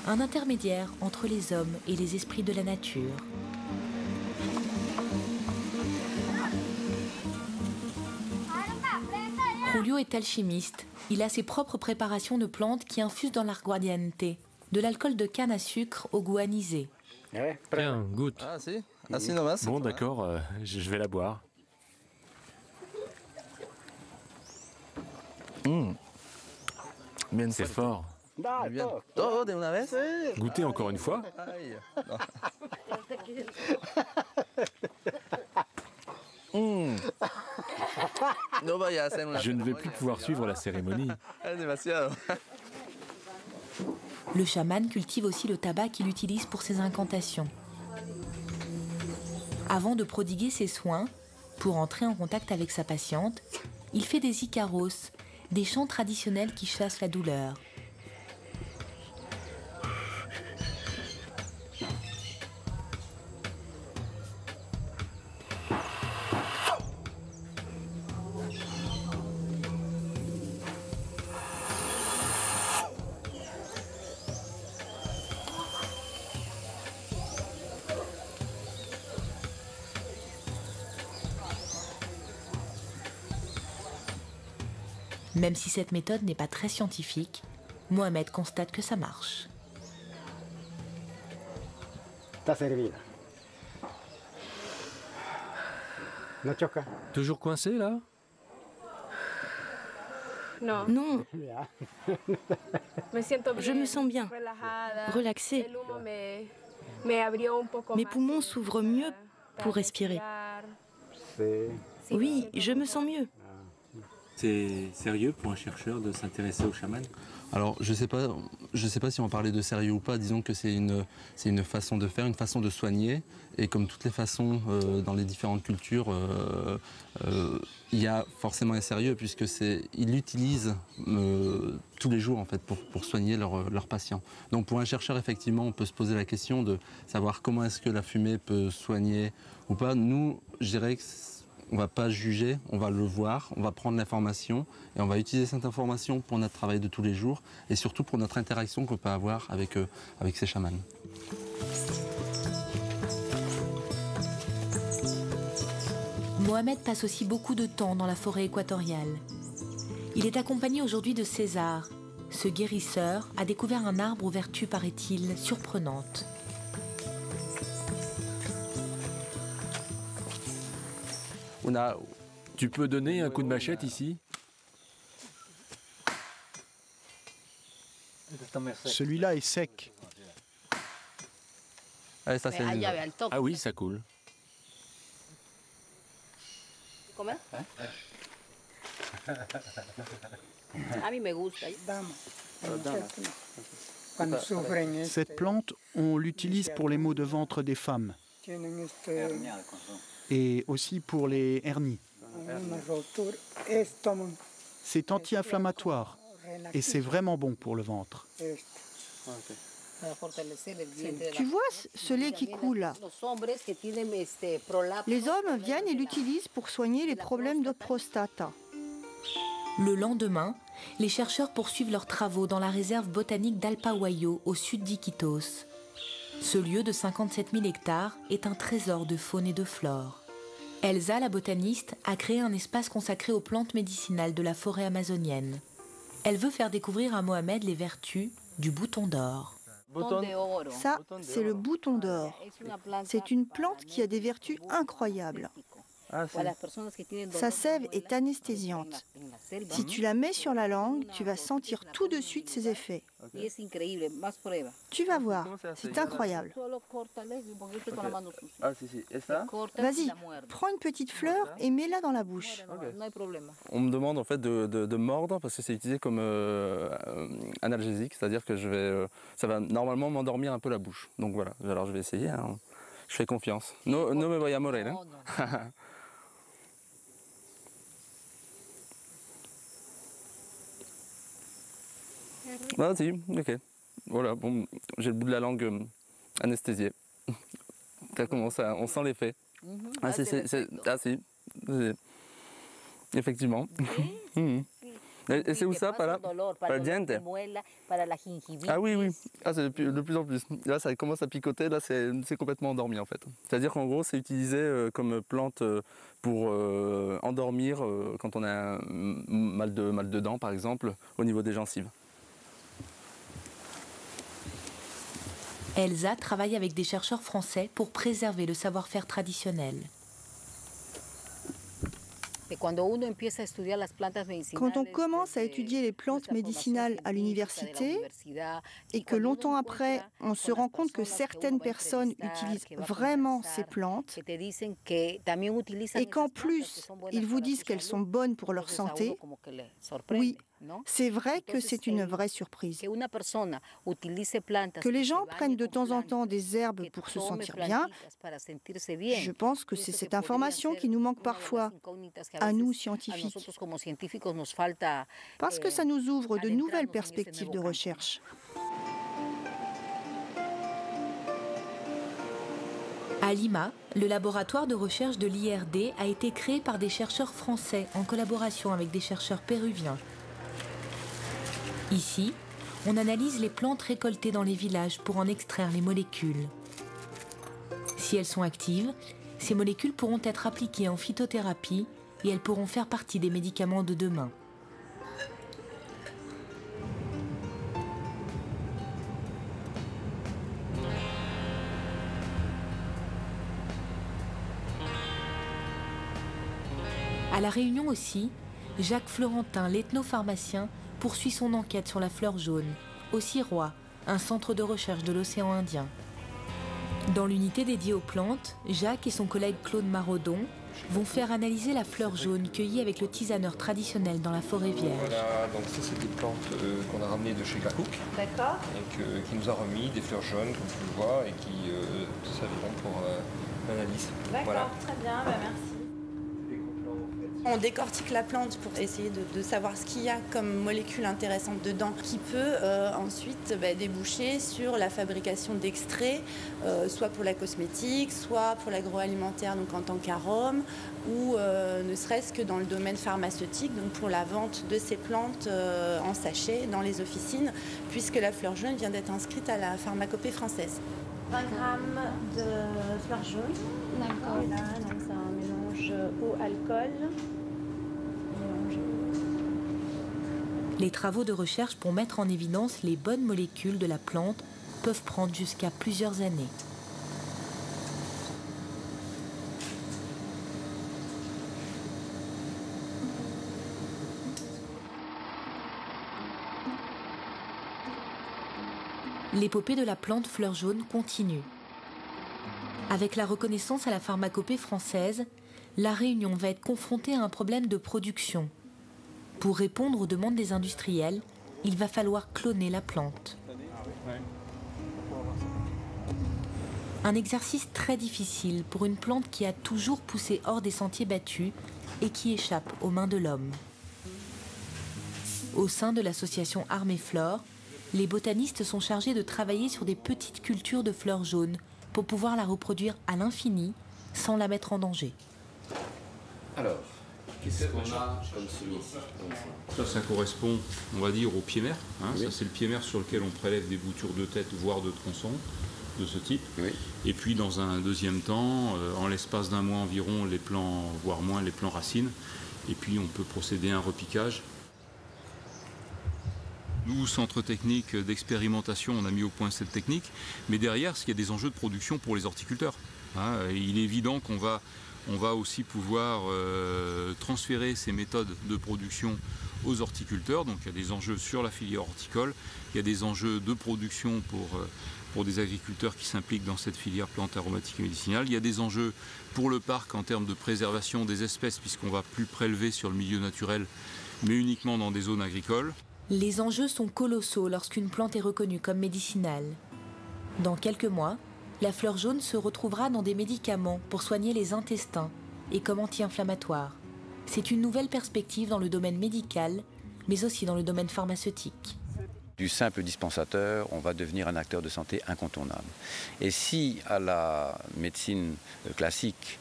un intermédiaire entre les hommes et les esprits de la nature. Julio est alchimiste. Il a ses propres préparations de plantes qui infusent dans l'aguardiente, de l'alcool de canne à sucre au goût anisé. Tiens, goûte. Ah si, así nomás. Bon, d'accord, je vais la boire. C'est fort. Todo de una vez. Goûtez encore une fois. Je ne vais plus pouvoir suivre la cérémonie. Le chaman cultive aussi le tabac qu'il utilise pour ses incantations. Avant de prodiguer ses soins, pour entrer en contact avec sa patiente, il fait des icaros, des chants traditionnels qui chassent la douleur. Même si cette méthode n'est pas très scientifique, Mohamed constate que ça marche. Toujours coincé là? Non. Je me sens bien, relaxée. Mes poumons s'ouvrent mieux pour respirer. Oui, je me sens mieux. C'est sérieux pour un chercheur de s'intéresser aux chamans? Alors, je sais pas si on parlait de sérieux ou pas. Disons que c'est une façon de faire, une façon de soigner. Et comme toutes les façons dans les différentes cultures, il y a forcément un sérieux puisque ils l'utilisent tous les jours en fait pour soigner leurs patients. Donc pour un chercheur, effectivement, on peut se poser la question de savoir comment est-ce que la fumée peut soigner ou pas. Nous, je dirais que on ne va pas juger, on va le voir, on va prendre l'information et on va utiliser cette information pour notre travail de tous les jours et surtout pour notre interaction qu'on peut avoir avec ces chamans. Mohamed passe aussi beaucoup de temps dans la forêt équatoriale. Il est accompagné aujourd'hui de César. Ce guérisseur a découvert un arbre aux vertus, paraît-il, surprenantes. Tu peux donner un coup de machette ici? Celui-là est sec. Allez, ça, ah oui, ça coule. Comment? Cette plante, on l'utilise pour les maux de ventre des femmes. Et aussi pour les hernies. C'est anti-inflammatoire et c'est vraiment bon pour le ventre. Tu vois ce lait qui coule là? Les hommes viennent et l'utilisent pour soigner les problèmes de prostate. Le lendemain, les chercheurs poursuivent leurs travaux dans la réserve botanique d'Alpahuayo, au sud d'Iquitos. Ce lieu de 57 000 hectares est un trésor de faune et de flore. Elsa, la botaniste, a créé un espace consacré aux plantes médicinales de la forêt amazonienne. Elle veut faire découvrir à Mohamed les vertus du bouton d'or. Ça, c'est le bouton d'or. C'est une plante qui a des vertus incroyables. Sa sève est anesthésiante. Si tu la mets sur la langue, tu vas sentir tout de suite ses effets. Tu vas voir, c'est incroyable. Vas-y, prends une petite fleur et mets-la dans la bouche. On me demande en fait de mordre parce que c'est utilisé comme analgésique, c'est-à-dire que ça va normalement m'endormir un peu la bouche. Donc voilà, alors je vais essayer, hein. Je fais confiance. No me voy a morir, hein. Ah si, ok. Voilà, bon, j'ai le bout de la langue anesthésié. Ça commence à, on sent l'effet. Ah si, effectivement. Et c'est où ça, para le diente? Ah oui, oui. Ah, c'est de plus en plus. Là, ça commence à picoter, là, c'est complètement endormi en fait. C'est-à-dire qu'en gros, c'est utilisé comme plante pour endormir quand on a un mal de dents, par exemple, au niveau des gencives. Elsa travaille avec des chercheurs français pour préserver le savoir-faire traditionnel. Quand on commence à étudier les plantes médicinales à l'université et que longtemps après, on se rend compte que certaines personnes utilisent vraiment ces plantes et qu'en plus, ils vous disent qu'elles sont bonnes pour leur santé, oui, c'est vrai que c'est une vraie surprise. Que les gens prennent de temps en temps des herbes pour se sentir bien, je pense que c'est cette information qui nous manque parfois, à nous scientifiques, parce que ça nous ouvre de nouvelles perspectives de recherche. À Lima, le laboratoire de recherche de l'IRD a été créé par des chercheurs français en collaboration avec des chercheurs péruviens. Ici, on analyse les plantes récoltées dans les villages pour en extraire les molécules. Si elles sont actives, ces molécules pourront être appliquées en phytothérapie et elles pourront faire partie des médicaments de demain. À La Réunion aussi, Jacques Florentin, l'ethnopharmacien, poursuit son enquête sur la fleur jaune, au Sirois, un centre de recherche de l'océan Indien. Dans l'unité dédiée aux plantes, Jacques et son collègue Claude Maraudon vont faire analyser la fleur jaune cueillie avec le tisaneur traditionnel dans la forêt vierge. Voilà, donc ça c'est des plantes qu'on a ramenées de chez Gacouk. D'accord. Et qui nous a remis des fleurs jaunes, comme tu le vois, et qui serviront pour l'analyse. D'accord, voilà. très bien, merci. On décortique la plante pour essayer de savoir ce qu'il y a comme molécules intéressantes dedans qui peut ensuite déboucher sur la fabrication d'extraits, soit pour la cosmétique, soit pour l'agroalimentaire donc en tant qu'arôme, ou ne serait-ce que dans le domaine pharmaceutique, donc pour la vente de ces plantes en sachet dans les officines, puisque la fleur jaune vient d'être inscrite à la pharmacopée française. 20 grammes de fleurs jaunes. D'accord. Et là, donc c'est un mélange eau-alcool. Les travaux de recherche pour mettre en évidence les bonnes molécules de la plante peuvent prendre jusqu'à plusieurs années. L'épopée de la plante fleur jaune continue. Avec la reconnaissance à la pharmacopée française, La Réunion va être confrontée à un problème de production. Pour répondre aux demandes des industriels, il va falloir cloner la plante. Un exercice très difficile pour une plante qui a toujours poussé hors des sentiers battus et qui échappe aux mains de l'homme. Au sein de l'association Armes et Flore, les botanistes sont chargés de travailler sur des petites cultures de fleurs jaunes pour pouvoir la reproduire à l'infini sans la mettre en danger. Alors, qu'est-ce qu'on a comme celui-ci? Ça correspond, on va dire, au pied-mère. Hein. Oui. Ça, c'est le pied-mère sur lequel on prélève des boutures de tête, voire de tronçons de ce type. Oui. Et puis, dans un deuxième temps, en l'espace d'un mois environ, les plants, voire moins, les plants racines. Et puis, on peut procéder à un repiquage. Nous, centre technique d'expérimentation, on a mis au point cette technique. Mais derrière, il y a des enjeux de production pour les horticulteurs. Hein. Il est évident qu'on va aussi pouvoir transférer ces méthodes de production aux horticulteurs. Donc il y a des enjeux sur la filière horticole, il y a des enjeux de production pour des agriculteurs qui s'impliquent dans cette filière plantes aromatiques et médicinales. Il y a des enjeux pour le parc en termes de préservation des espèces, puisqu'on ne va plus prélever sur le milieu naturel, mais uniquement dans des zones agricoles. Les enjeux sont colossaux lorsqu'une plante est reconnue comme médicinale. Dans quelques mois, la fleur jaune se retrouvera dans des médicaments pour soigner les intestins et comme anti-inflammatoire. C'est une nouvelle perspective dans le domaine médical, mais aussi dans le domaine pharmaceutique. Du simple dispensateur, on va devenir un acteur de santé incontournable. Et si à la médecine classique,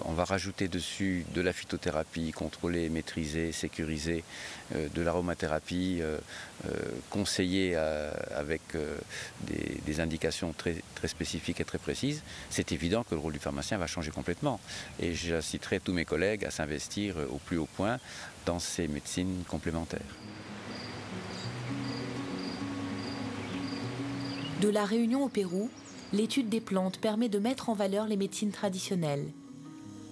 on va rajouter dessus de la phytothérapie contrôlée, maîtrisée, sécurisée, de l'aromathérapie conseillée avec des indications très, très spécifiques et très précises, c'est évident que le rôle du pharmacien va changer complètement. Et j'inciterai tous mes collègues à s'investir au plus haut point dans ces médecines complémentaires. De la Réunion au Pérou, l'étude des plantes permet de mettre en valeur les médecines traditionnelles.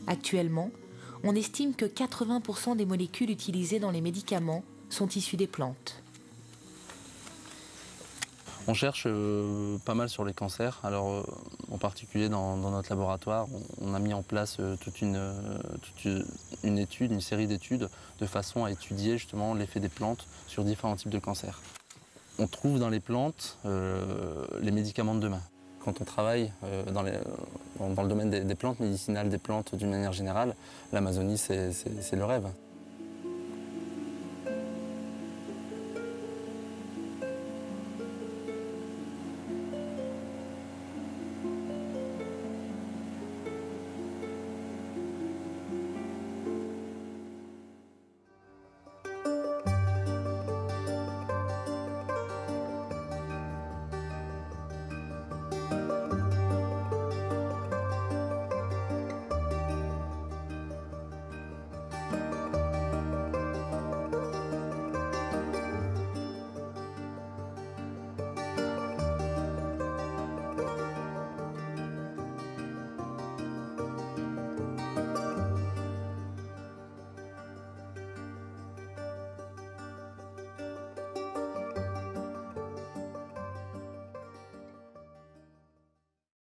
Actuellement, on estime que 80% des molécules utilisées dans les médicaments sont issues des plantes. On cherche pas mal sur les cancers. Alors, en particulier dans notre laboratoire, on a mis en place toute une étude, une série d'études de façon à étudier justement l'effet des plantes sur différents types de cancers. On trouve dans les plantes les médicaments de demain. Quand on travaille dans le domaine des plantes médicinales, des plantes d'une manière générale, l'Amazonie, c'est le rêve.